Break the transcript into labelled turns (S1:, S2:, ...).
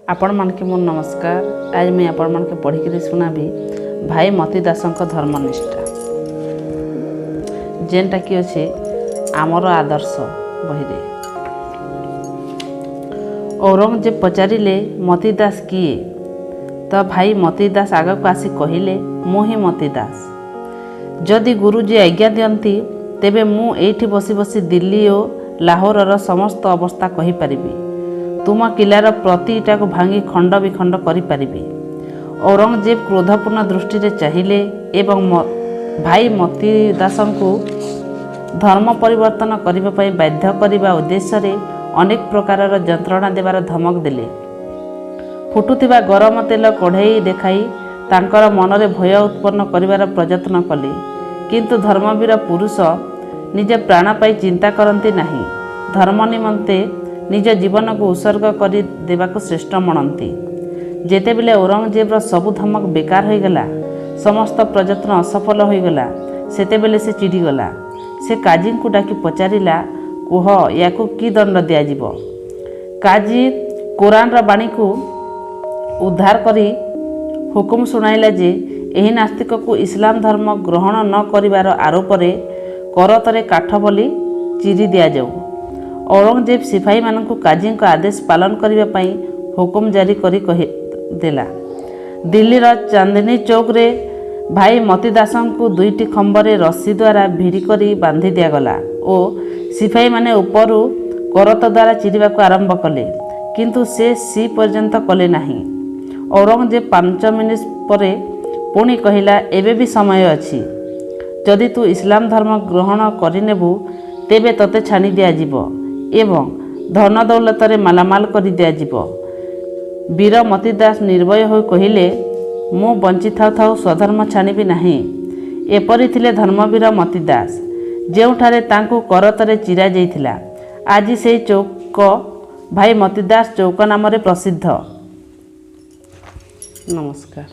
S1: आपण मानके मोर नमस्कार। आज मैं आपण मानके पढ़ी सुनाबी भाई मती दासंक धर्मनिष्ठा जेनटा कि अच्छे आमर आदर्श बहिरे। औरंगजेब पचारिले मती दास किए तो भाई मती दास आग को आसी कहिले मु ही मती दास। जदि गुरुजी आज्ञा दियंती तेबे मु एठी बसी बसी दिल्ली और लाहौर समस्त अवस्था कहि परिबी। तुम किलार प्रतिटा को भांगी खंड विखंड करि परिबी। औरंगजेब क्रोधपूर्ण दृष्टि रे चाहिए एवं भाई मती दासंकु धर्म परिवर्तन करने पर बाध्य करने उद्देश्य रे अनेक प्रकार जंत्रणा देवार धमक देले। फुटुथिबा गरम तेल कढ़ई देखाई तांकर मनरे भय उत्पन्न करिवार प्रयत्न कले, किंतु धर्मवीर पुरुष निज प्राण पाई चिंता करती नहीं। धर्म निमंते निज जीवन को उत्सर्ग कर देवाको श्रेष्ठ मनती। जेतेबेले औरंगजेबर सबु धमक बेकार हो गला, समस्त प्रयत्न असफल हो गला, सेतेबेले से चिड़ीगला। से काजी को डाकी पचारिला, कुह याकू कि दंड दियाजिबो। काजी कुरान बाणी को उद्धार करी हुकुम सुनाइला जे एही नास्तिक को इस्लाम धर्म ग्रहण न करिवार आरोप रे करतरे काठ बोली चिरी दिया जाऊ। औरंगजेब सिपाही मानकु काजी को आदेश पालन करने पाई हुकुम जारी करी देला। दिल्लीर चांदनी चौक रे भाई मती दासंकु दुईटी खंबरे रस्सी द्वारा भिड़ी करी बांधी दियागला और सिपाही माने उपरु करत द्वारा चिरिबा को आरंभ कले, किंतु से सी पर्यंत कले नहीं। औरंगजेब 5 मिनिट परे पुणी कहिला, एबे भी समय अछि। जदि तू इस्लाम धर्म ग्रहण करिनेबु तेबे तते छानी दिया जिवो एवं धन दौलतरे मालामाल कर दियाजिबो। वीर मती दास निर्भय हो कहिले, मु बंची थाउ थाउ स्वधर्म छाणीबी नहीं। एपरि थिले धर्मवीर मती दास, जेउठारे तांकु करतरे चिरा जाइथिला। आज सेई चौक भाई मती दास चौक नाम प्रसिद्ध। नमस्कार।